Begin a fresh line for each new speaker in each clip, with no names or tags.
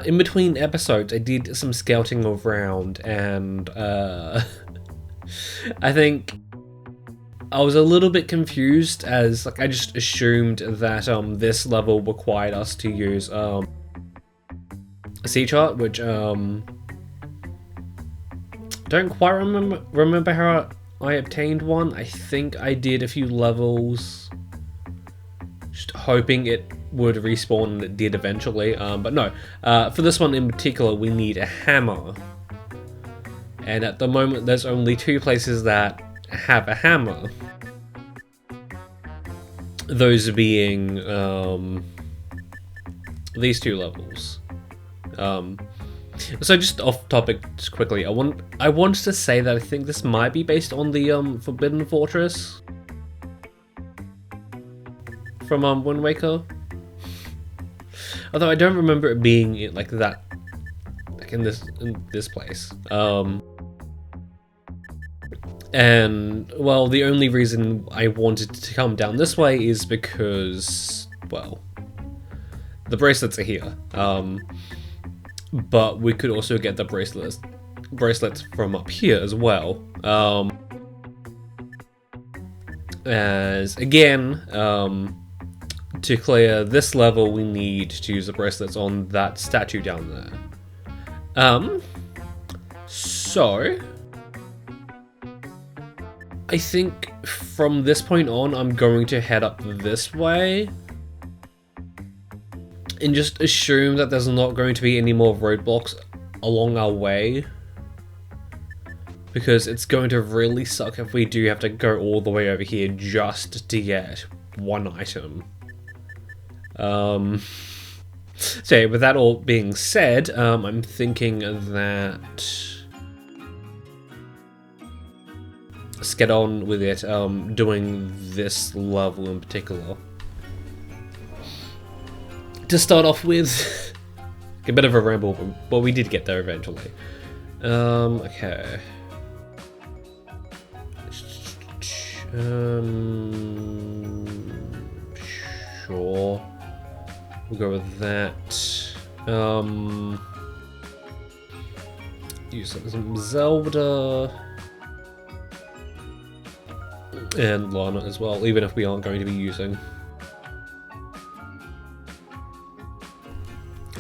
in between episodes, I did some scouting around, and I think I was a little bit confused, as like I just assumed that this level required us to use a sea chart, which don't quite remember how I obtained one. I think I did a few levels, just hoping it would respawn, and it did eventually. But no, for this one in particular, we need a hammer, and at the moment, there's only 2 places that have a hammer. Those being these 2 levels. So just off topic, just quickly, I want to say that I think this might be based on the Forbidden Fortress from Wind Waker. Although I don't remember it being like that, like in this place. And well, the only reason I wanted to come down this way is because, well, the bracelets are here. But we could also get the bracelets from up here as well. As again, to clear this level, we need to use the bracelets on that statue down there. So I think from this point on, I'm going to head up this way and just assume that there's not going to be any more roadblocks along our way, because it's going to really suck if we do have to go all the way over here just to get one item. So yeah, with that all being said, I'm thinking that let's get on with it, doing this level in particular. To start off with, a bit of a ramble, but we did get there eventually. Okay. Sure. We'll go with that. Use some Zelda. And Lana as well, even if we aren't going to be using.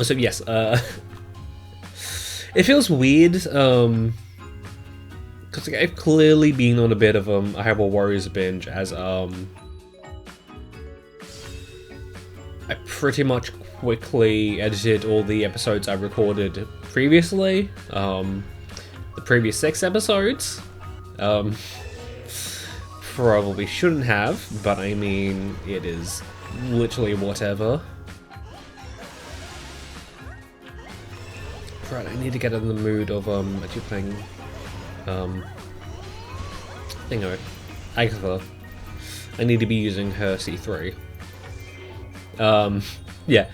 So yes, it feels weird, because like, I've clearly been on a bit of a Hyrule Warriors binge, as I pretty much quickly edited all the episodes I recorded previously, the previous 6 episodes. Probably shouldn't have, but I mean, it is literally whatever. Right, I need to get in the mood of actually playing Agitha. I need to be using her C3. Yeah,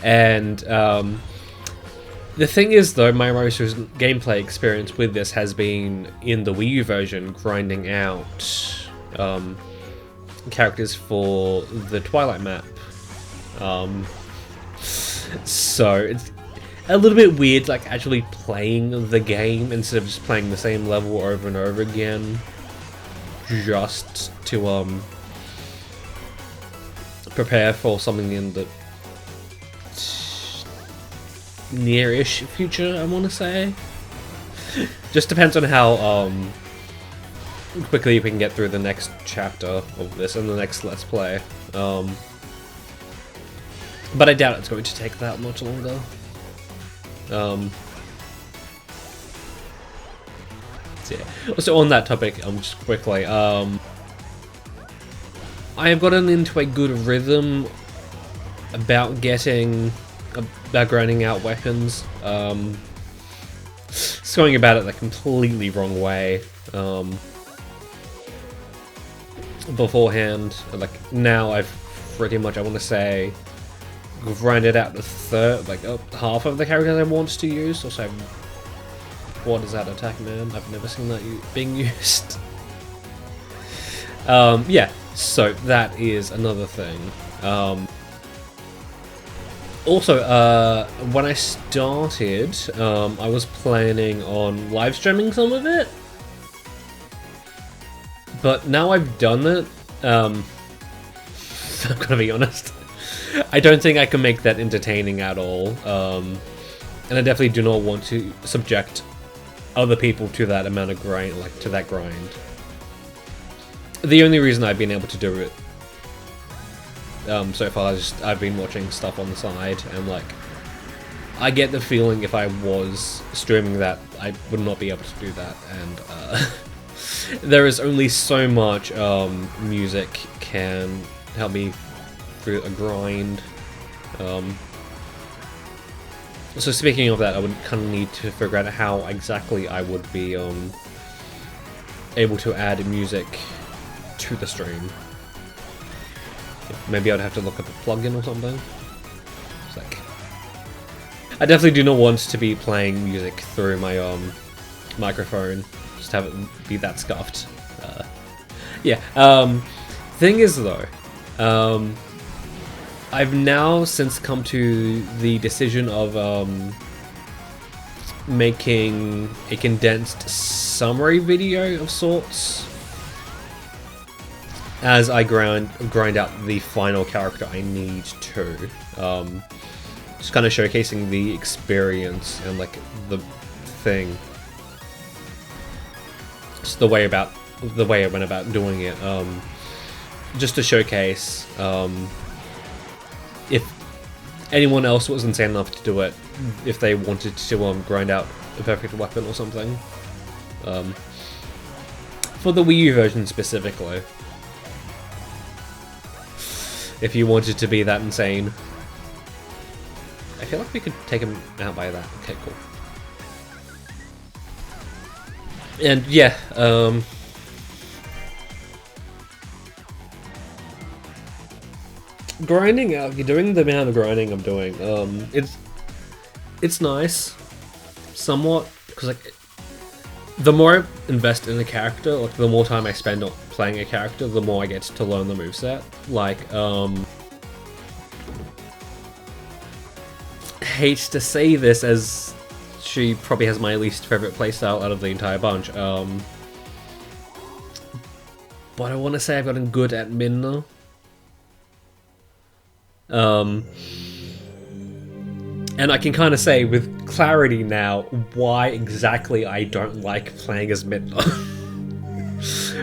and the thing is though, my most recent gameplay experience with this has been in the Wii U version, grinding out characters for the Twilight map. So it's a little bit weird, like actually playing the game instead of just playing the same level over and over again, just to prepare for something in the near-ish future, I want to say. Just depends on how quickly we can get through the next chapter of this and the next Let's Play. But I doubt it's going to take that much longer. So yeah. Also on that topic, just quickly, I have gotten into a good rhythm about grinding out weapons. It's going about it the completely wrong way. Beforehand, like now I've pretty much, I want to say, grinded out the half of the characters I want to use. Also, what is that attack, man? I've never seen that being used. Yeah, so that is another thing. Also, when I started, I was planning on live streaming some of it, but now I've done it, I'm gonna be honest, I don't think I can make that entertaining at all, and I definitely do not want to subject other people to that amount of grind, like to that grind. The only reason I've been able to do it so far is I've been watching stuff on the side, and like I get the feeling if I was streaming that I would not be able to do that, and there is only so much music can help me through a grind. So speaking of that, I would kind of need to figure out how exactly I would be able to add music to the stream. Maybe I'd have to look up a plugin or something. It's like, I definitely do not want to be playing music through my microphone. Just have it be that scuffed. Yeah. Thing is though, I've now since come to the decision of making a condensed summary video of sorts as I grind out the final character I need to. Just kind of showcasing the experience and like the thing. Just the way I went about doing it. Just to showcase if anyone else was insane enough to do it, if they wanted to grind out a perfect weapon or something. For the Wii U version specifically. If you wanted to be that insane. I feel like we could take him out by that. Okay, cool. And yeah, grinding out, you're doing the amount of grinding I'm doing, it's nice, somewhat, because like, the more I invest in a character, like the more time I spend on playing a character, the more I get to learn the moveset. Like, hate to say this as she probably has my least favorite playstyle out of the entire bunch, but I want to say I've gotten good at Minna. And I can kind of say with clarity now why exactly I don't like playing as Midna.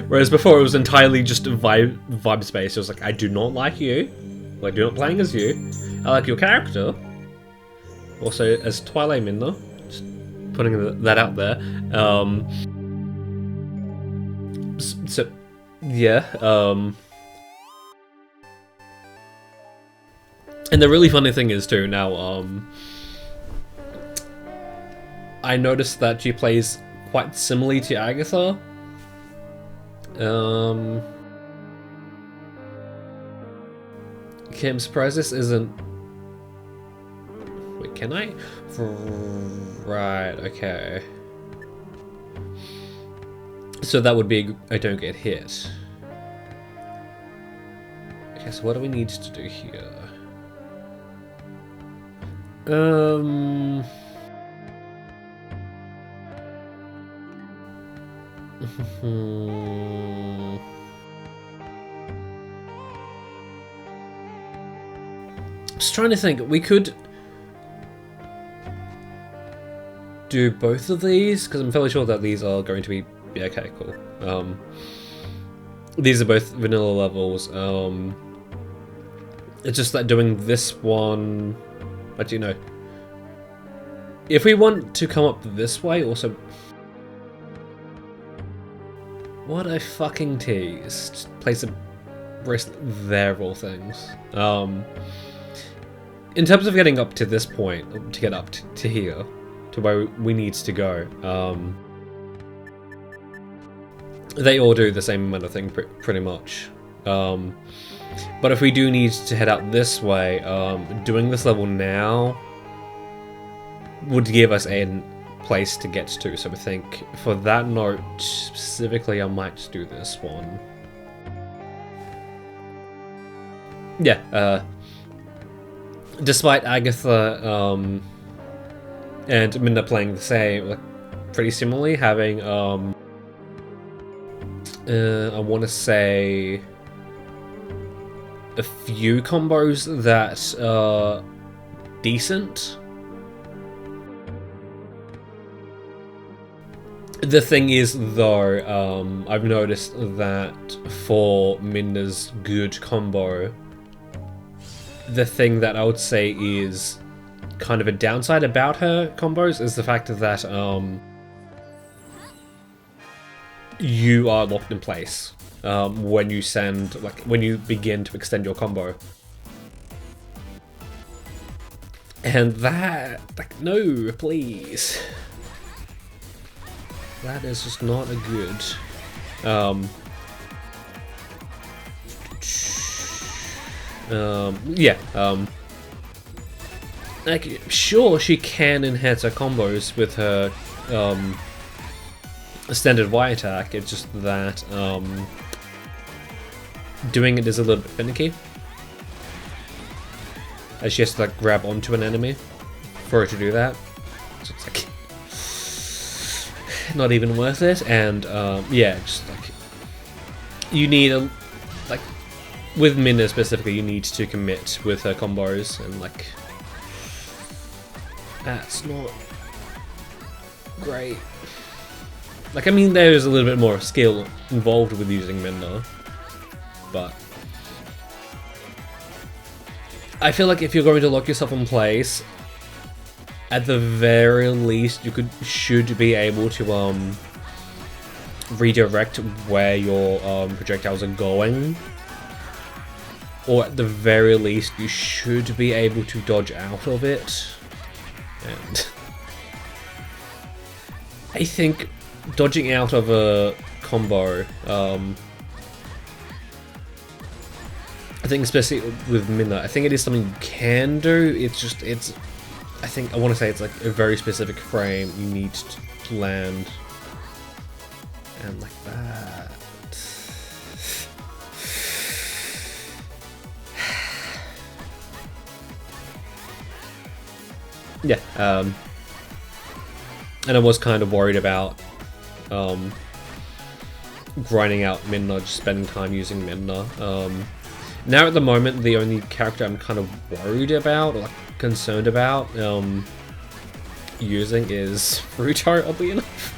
Whereas before it was entirely just a vibe space. It was like, I do not like you. I do not playing as you. I like your character. Also as Twilight Midna. Just putting that out there. So yeah. And the really funny thing is too, now, I noticed that she plays quite similarly to Agitha. Okay, I'm surprised this isn't... Wait, can I? Right, okay. So that would be I don't get hit. Okay, so what do we need to do here? Just trying to think, we could do both of these, because I'm fairly sure that these are going to be... Yeah, okay, cool. These are both vanilla levels. It's just that doing this one... But you know, if we want to come up this way, also... What a fucking tease. Just place a bracelet there of all things. In terms of getting up to this point, to get up to here, to where we need to go, they all do the same amount of thing pretty much. But if we do need to head out this way, doing this level now would give us a place to get to. So I think for that note specifically, I might just do this one. Yeah, despite Agitha and Minna playing the same, like pretty similarly, having I want to say a few combos that are decent. The thing is, though, I've noticed that for Minna's good combo, the thing that I would say is kind of a downside about her combos is the fact that you are locked in place when you when you begin to extend your combo. And that, like, no, please. That is just not a good. Like, sure, she can enhance her combos with her standard Y attack. It's just that doing it is a little bit finicky, as she has to like grab onto an enemy for her to do that. So it's like not even worth it. And yeah, just like you need a with Minna specifically, you need to commit with her combos, and like that's not great. Like, I mean, there's a little bit more skill involved with using Minna, but I feel like if you're going to lock yourself in place, at the very least, you should be able to redirect where your projectiles are going, or at the very least, you should be able to dodge out of it. And I think dodging out of a combo, I think especially with Minna, I think it is something you can do. It's just, I think, I want to say it's like a very specific frame you need to land. And like that. Yeah, and I was kind of worried about grinding out Minna, just spending time using Minna. Now at the moment, the only character I'm kind of worried about, or like concerned about using is Ruto, oddly enough.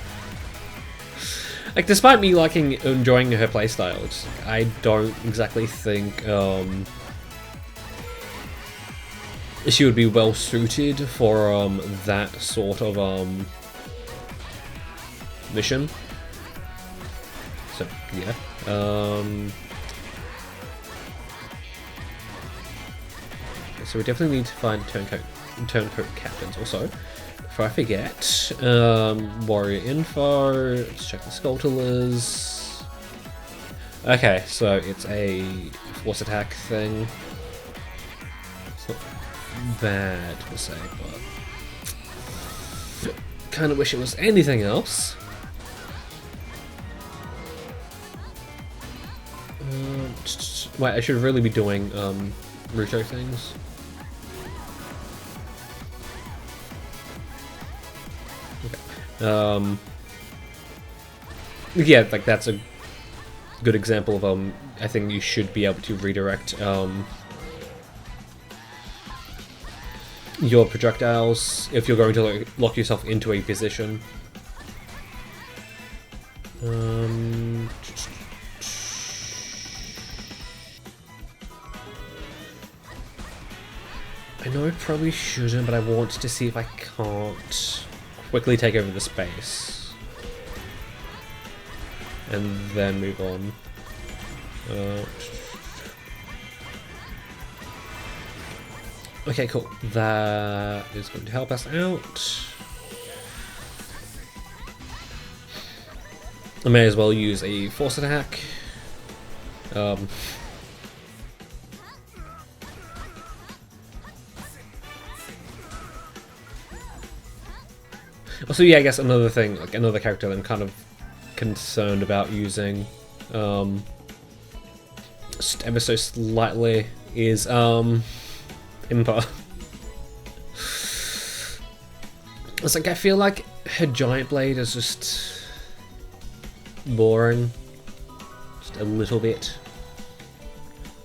Like, despite me enjoying her playstyle, I don't exactly think she would be well suited for that sort of mission. So yeah. So we definitely need to find turncoat captains. Also, before I forget, warrior info. Let's check the Skulltulas. Okay, so it's a force attack thing. It's not bad per se, but kind of wish it was anything else. Wait, I should really be doing Ruto things. Okay. Yeah, like that's a good example of I think you should be able to redirect your projectiles if you're going to lock yourself into a position. I know I probably shouldn't, but I want to see if I can't quickly take over the space and then move on. Okay, cool. That is going to help us out. I may as well use a force attack. Also, yeah, I guess another thing, like another character that I'm kind of concerned about using, just ever so slightly, is Impa. It's like I feel like her giant blade is just boring, just a little bit.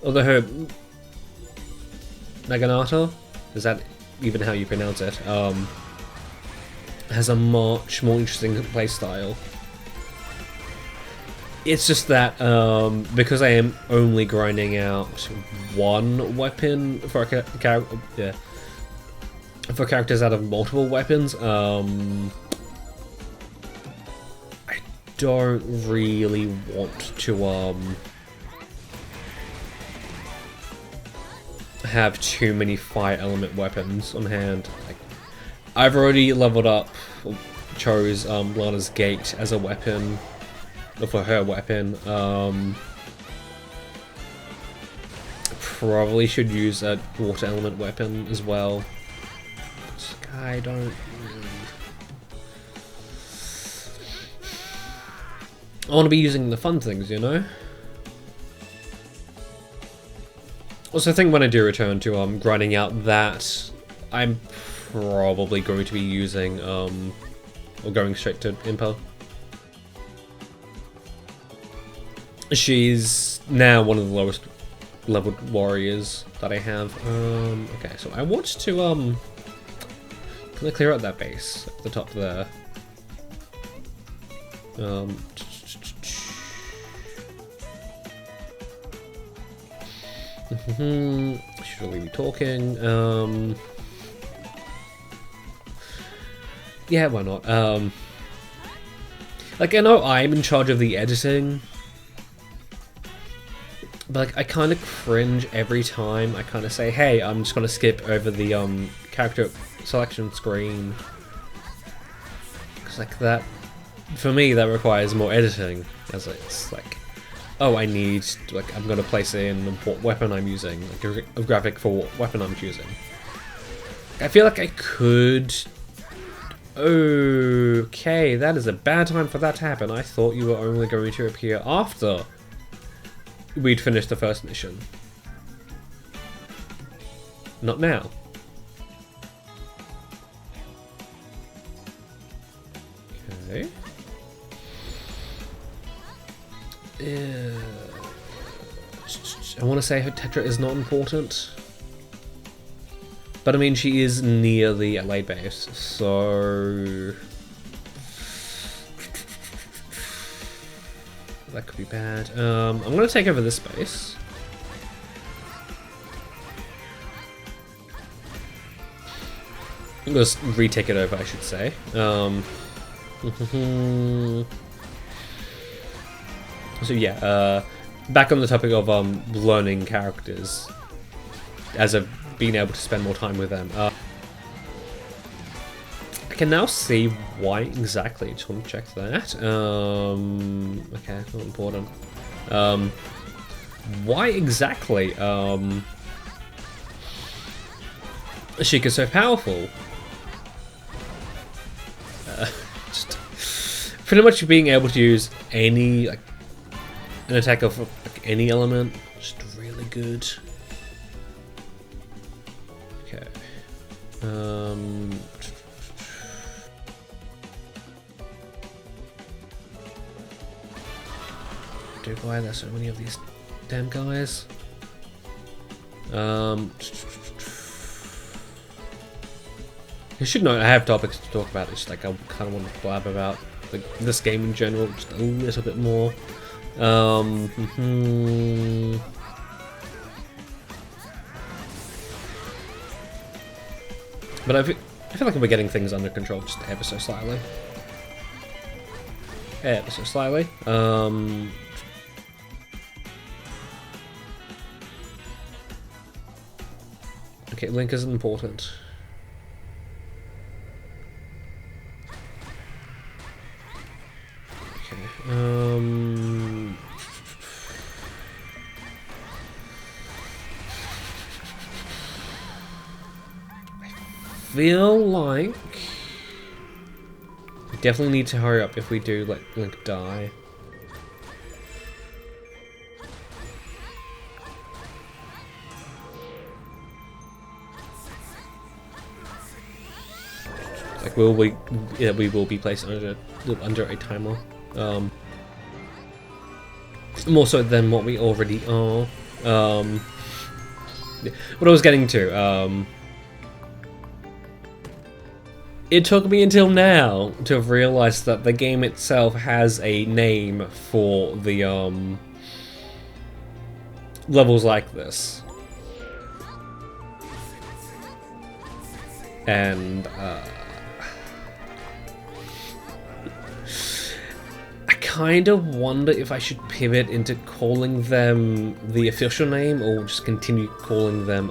Although her Naginata, is that even how you pronounce it? Has a much more interesting playstyle. It's just that because I am only grinding out one weapon for a character, for characters out of multiple weapons, I don't really want to have too many fire element weapons on hand. Like, I've already leveled up, chose Lana's Gate as a weapon, or for her weapon. Probably should use a water element weapon as well. I don't really... I want to be using the fun things, you know? Also, I think when I do return to grinding out that, I'm probably going to be using, or going straight to Impa. She's now one of the lowest leveled warriors that I have. Okay, so I want to, can I clear out that base at the top there? Should really be talking. Yeah, why not? Like, I know I'm in charge of the editing, but like, I kind of cringe every time I kind of say, hey, I'm just gonna skip over the character selection screen, because like that, for me, that requires more editing, as it's like, oh, I need, like, I'm gonna place in what weapon I'm using, like a graphic for what weapon I'm choosing. I feel like I could... Okay, that is a bad time for that to happen. I thought you were only going to appear after we'd finished the first mission. Not now. Okay. I want to say her Tetra is not important, but I mean she is near the LA base, so that could be bad. I'm going to take over this base. Let's retake it over, I should say. So yeah, back on the topic of learning characters, as I've been able to spend more time with them. I can now see why exactly. Just want to check that. Okay, not important. Why exactly Sheikah's so powerful? Just pretty much being able to use any, like, an attack of like, any element, just really good. Okay. Dude, why are there so many of these damn guys? You should know I have topics to talk about. It's like I kind of want to blab about like this game in general, just a little bit more. But I feel like we're getting things under control just ever so slightly. Ever so slightly. Okay, Link isn't important. Okay, I feel like we definitely need to hurry up if we do let Link die. Like, like we will be placed under a timer. More so than what we already are. What I was getting to, it took me until now to have realized that the game itself has a name for the levels like this. And I kind of wonder if I should pivot into calling them the official name or just continue calling them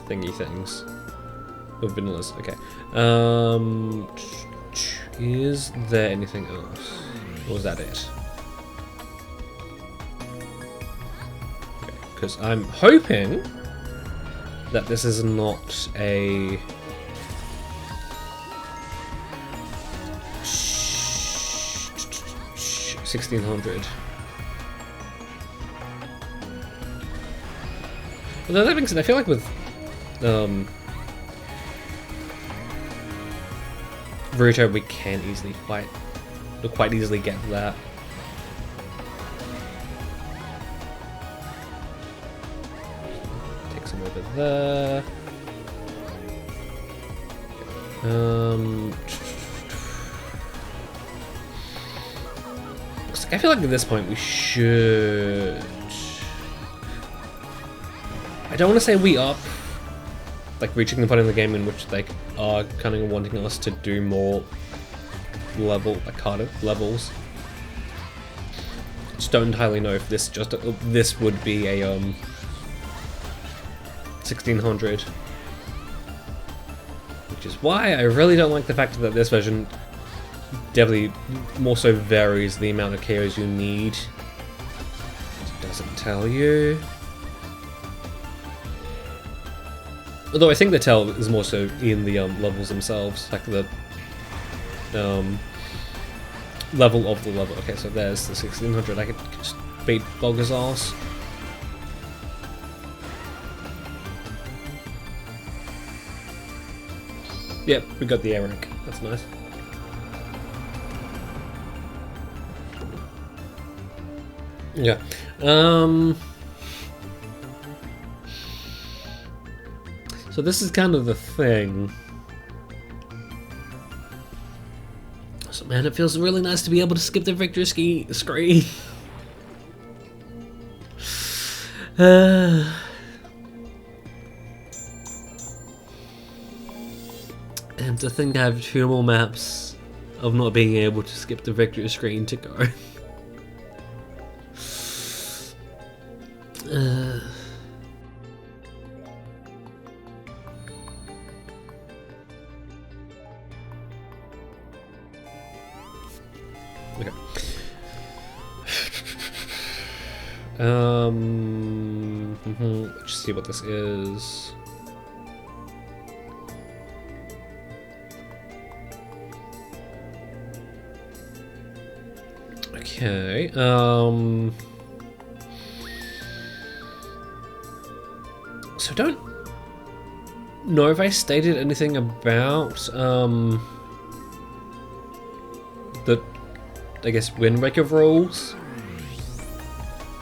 thingy things. Or vanillas, okay. Is there anything else? Or was that it? Okay, because I'm hoping that this is not a 1600. Although that being said, I feel like with Ruto we can easily quite easily get that. Take some over there. I feel like at this point we should. I don't want to say we up, like reaching the point in the game in which they are kind of wanting us to do more harder levels. Just don't entirely know if this would be a 1600, which is why I really don't like the fact that this version definitely more so varies the amount of KOs you need. It doesn't tell you. Although I think the tell is more so in the levels themselves, like the level of the level. Okay, so there's the 1600. I could just beat Bogger's ass. Yep, we got the A rank. That's nice. Yeah. So this is kind of the thing. So man, it feels really nice to be able to skip the victory screen. And to think I have 2 more maps of not being able to skip the victory screen to go. Okay. Let's see what this is. Okay. So I don't know if I stated anything about the, I guess, Windbreaker rules,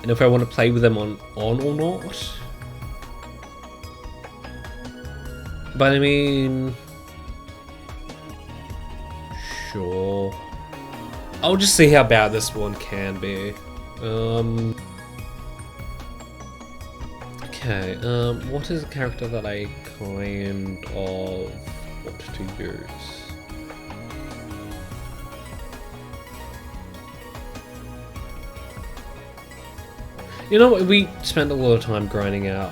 and if I want to play with them on or not. But I mean, sure. I'll just see how bad this one can be. Okay, what is a character that I kind of want to use? You know what, we spent a lot of time grinding out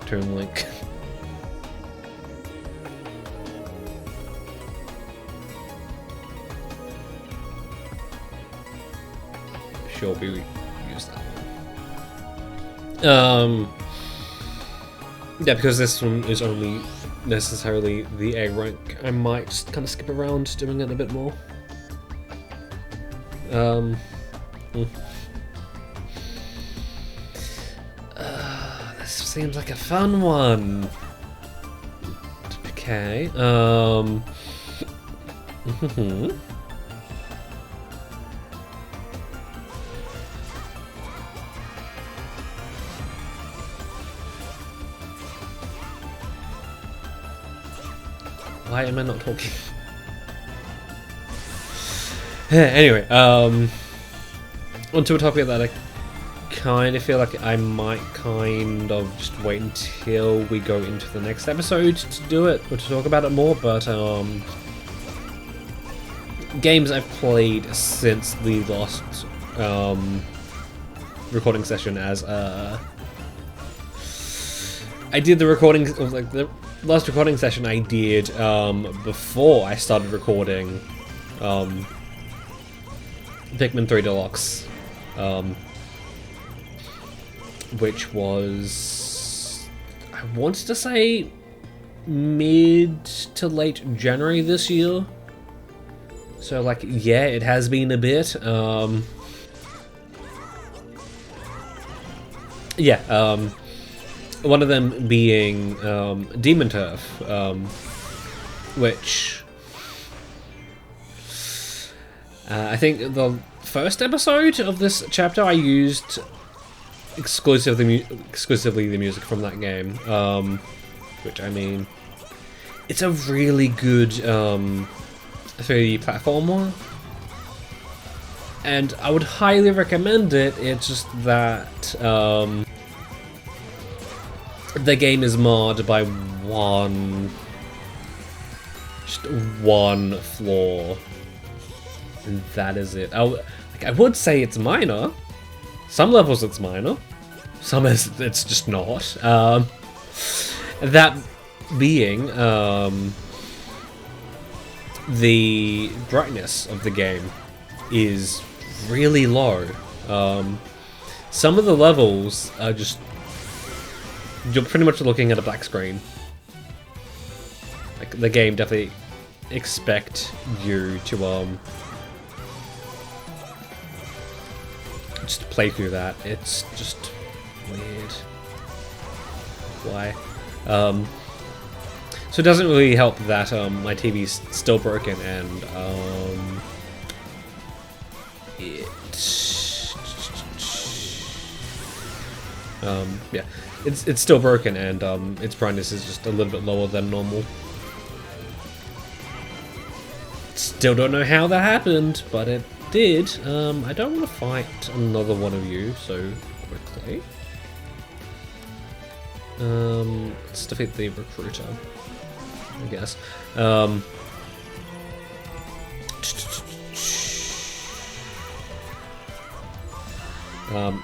Toon Link. Sure, we use that one. Yeah, because this one is only necessarily the A rank, I might just kind of skip around doing it a bit more. This seems like a fun one. Okay. Why am I not talking? Anyway, onto a topic that I kind of feel like I might kind of just wait until we go into the next episode to do it, or to talk about it more, but games I've played since the last recording session, as I did the recording, like the last recording session I did before I started recording Pikmin 3 Deluxe, which was, I wanted to say mid to late January this year. So like, yeah, it has been a bit. Yeah, one of them being Demon Turf, which I think the first episode of this chapter I used exclusively the music from that game, which, I mean, it's a really good 3D platformer, and I would highly recommend it. It's just that the game is marred by just one flaw, and that is it. I would say it's minor. Some levels it's minor, some it's just not. That being the brightness of the game is really low. Some of the levels are just, you're pretty much looking at a black screen. Like, the game definitely expect you to just play through that. It's just weird. Why? So it doesn't really help that my TV's still broken, and yeah, it's still broken, and its brightness is just a little bit lower than normal. Still don't know how that happened, but it did. I don't want to fight another one of you so quickly. Let's defeat the recruiter, I guess.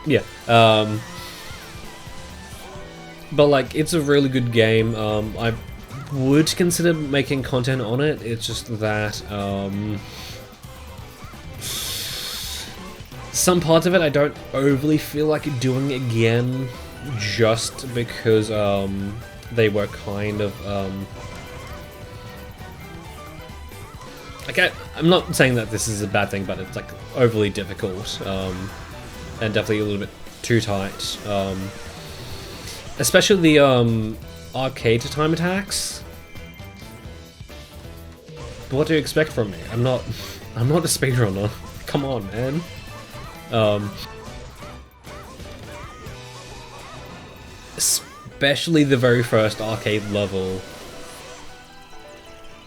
Yeah. But like, it's a really good game. I would consider making content on it. It's just that some parts of it I don't overly feel like doing again, just because they were kind of like, I'm not saying that this is a bad thing, but it's like overly difficult, and definitely a little bit too tight. Especially the arcade time attacks. But what do you expect from me? I'm not a speedrunner. Come on, man. Especially the very first arcade level.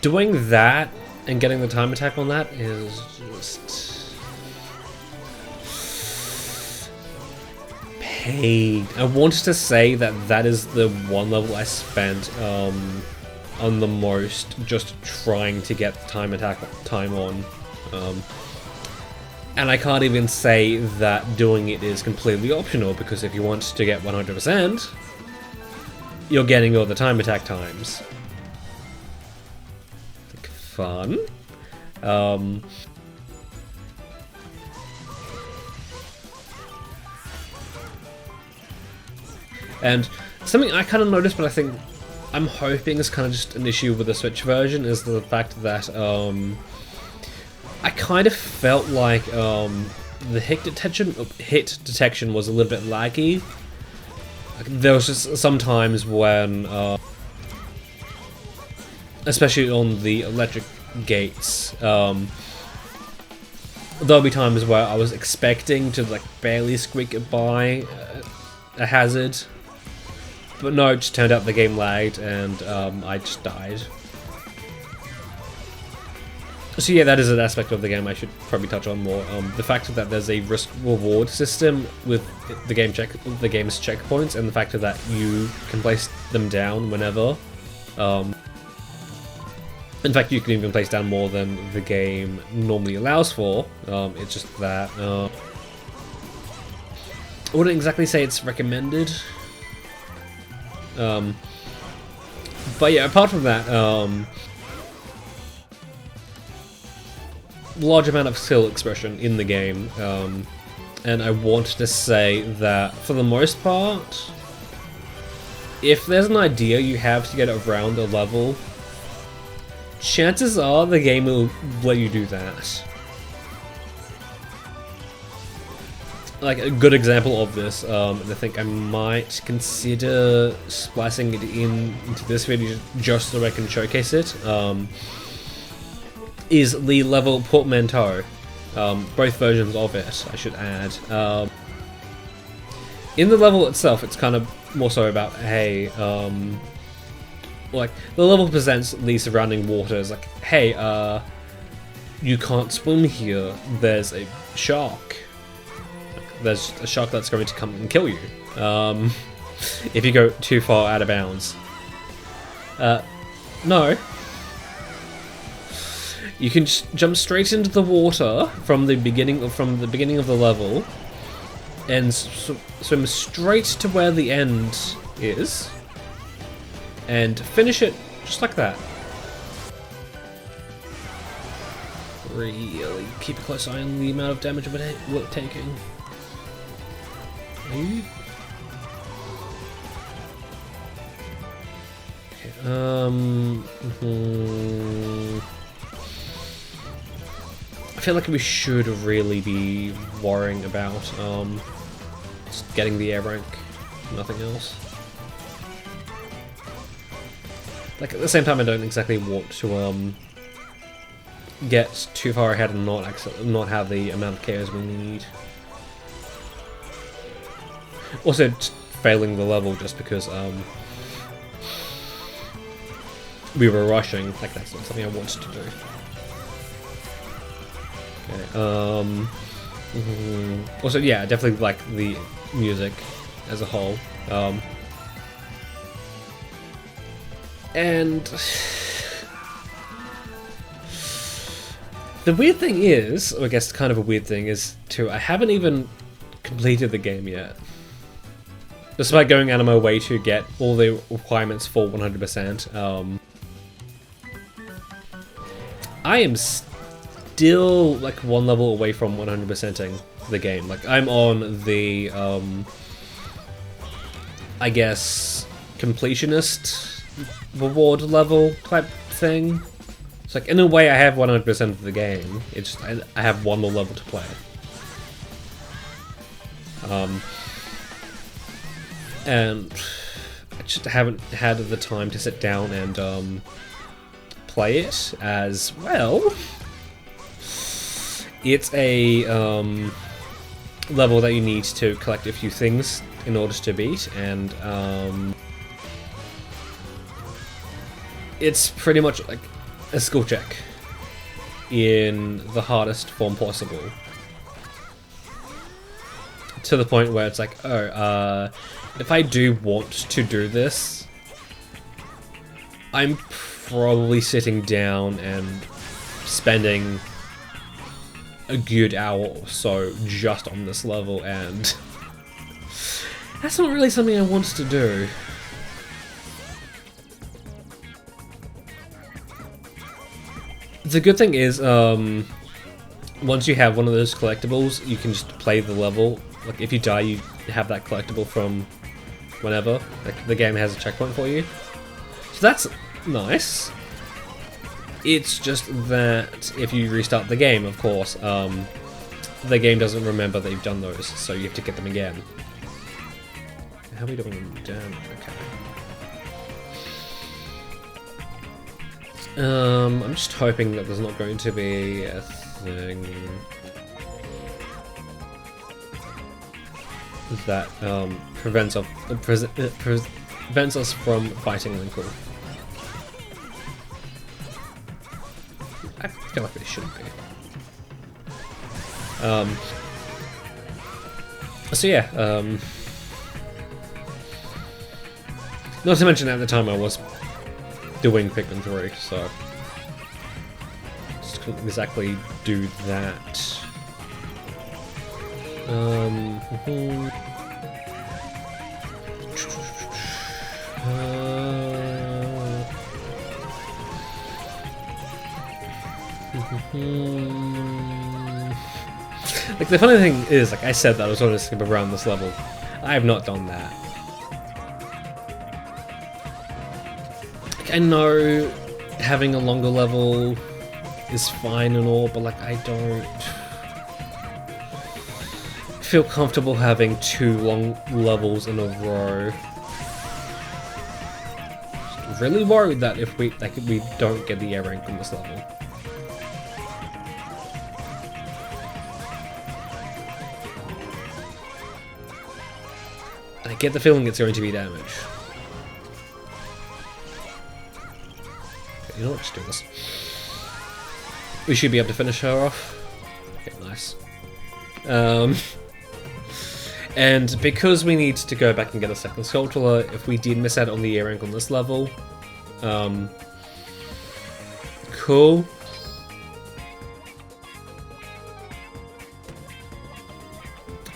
Doing that and getting the time attack on that is just pain. I wanted to say that that is the one level I spent on the most, just trying to get time attack time on. And I can't even say that doing it is completely optional, because if you want to get 100%, you're getting all the time attack times. Like, fun. And something I kind of noticed, but I think I'm hoping is kind of just an issue with the Switch version, is the fact that I kind of felt like the hit detection was a little bit laggy. There was just some times when especially on the electric gates. There'll be times where I was expecting to like barely squeak it by a hazard, but no, it just turned out the game lagged and I just died. So yeah, that is an aspect of the game I should probably touch on more. The fact that there's a risk-reward system with the game's checkpoints, and the fact that you can place them down whenever. In fact, you can even place down more than the game normally allows for. It's just that I wouldn't exactly say it's recommended. But yeah, apart from that, large amount of skill expression in the game, and I want to say that for the most part, if there's an idea you have to get around a level, chances are the game will let you do that. Like a good example of this, and I think I might consider splicing it into this video just so I can showcase it, is the level portmanteau. Both versions of it, I should add. In the level itself, it's kind of more so about, hey, like, the level presents the surrounding waters, like, hey, you can't swim here, there's a shark. There's a shark that's going to come and kill you, if you go too far out of bounds. No. You can just jump straight into the water from the beginning of the level, and swim straight to where the end is, and finish it just like that. Really keep a close eye on the amount of damage we're taking. Okay, I feel like we should really be worrying about just getting the air rank, nothing else. Like, at the same time, I don't exactly want to get too far ahead and not have the amount of KOs we need. Also, failing the level just because we were rushing, like, that's not something I wanted to do. Okay, also, yeah, definitely like the music as a whole. And the weird thing is, or I guess kind of a weird thing is, too, I haven't even completed the game yet. Despite going out of my way to get all the requirements for 100%, I am still like one level away from 100%ing the game. Like, I'm on the, I guess, completionist reward level type thing. It's like, in a way, I have 100% of the game. It's just, I have one more level to play. And I just haven't had the time to sit down and play it as well. It's a level that you need to collect a few things in order to beat, and it's pretty much like a skill check in the hardest form possible. To the point where it's like, oh, if I do want to do this, I'm probably sitting down and spending a good hour or so just on this level, and that's not really something I want to do. The good thing is, once you have one of those collectibles, you can just play the level. Like, if you die, you have that collectible from whenever. Like, the game has a checkpoint for you. So that's nice. It's just that if you restart the game, of course, the game doesn't remember that you've done those, so you have to get them again. How are we doing? Damn, okay. I'm just hoping that there's not going to be a thing that prevents us from fighting Linkle. I feel like it shouldn't be. So yeah, not to mention at the time I was doing Pikmin 3, so just couldn't exactly do that. Like, the funny thing is, like, I said that I was going to skip around this level. I have not done that. Like, I know having a longer level is fine and all, but like, I don't feel comfortable having 2 long levels in a row. Just really worried that if we don't get the A rank on this level. I get the feeling it's going to be damage. Okay, you know what, just do this. We should be able to finish her off. Okay, nice. And because we need to go back and get a second Skulltula, if we did miss out on the A rank on this level, cool.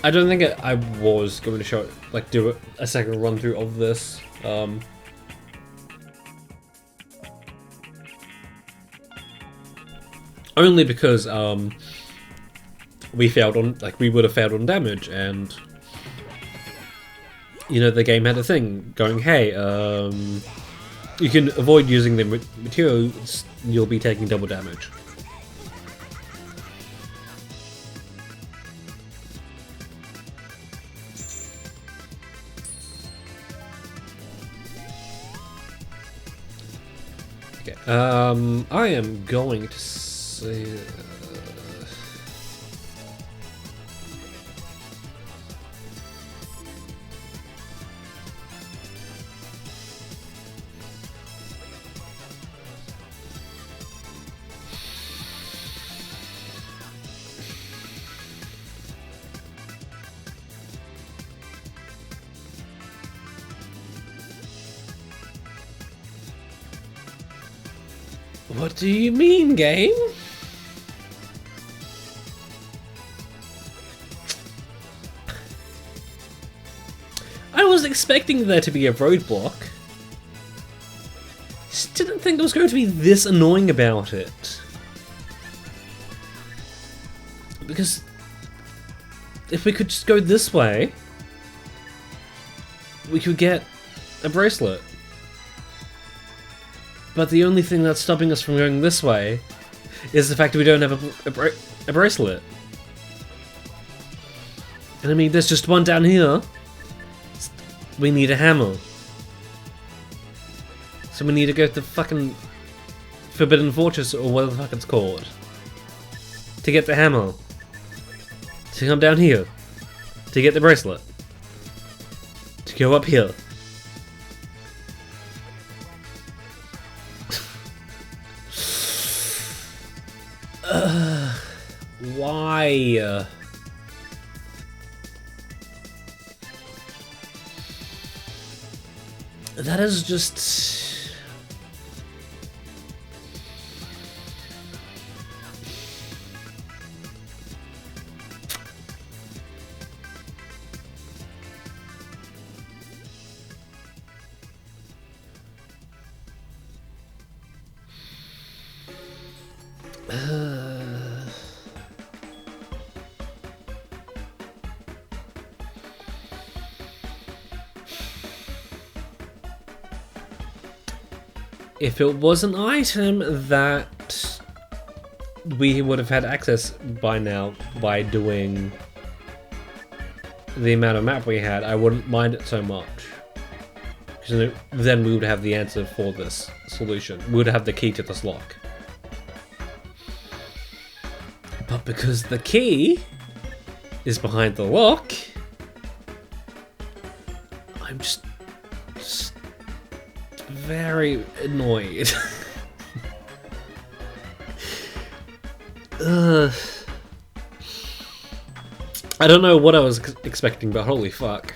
I don't think I was going to show, like, do a second run through of this. Only because we failed on, like, we would have failed on damage, and you know, the game had a thing going, hey, you can avoid using the materials, you'll be taking double damage. Okay, I am going to say... What do you mean, game? I was expecting there to be a roadblock. Just didn't think there was going to be this annoying about it. Because if we could just go this way, we could get a bracelet. But the only thing that's stopping us from going this way is the fact that we don't have a bracelet. And I mean, there's just one down here. We need a hammer. So we need to go to the fucking Forbidden Fortress, or whatever the fuck it's called, to get the hammer. To come down here. To get the bracelet. To go up here. Why? That is just... If it was an item that we would have had access by now by doing the amount of map we had, I wouldn't mind it so much. Because then we would have the answer for this solution. We would have the key to this lock. But because the key is behind the lock, I'm just very annoyed. I don't know what I was expecting, but holy fuck.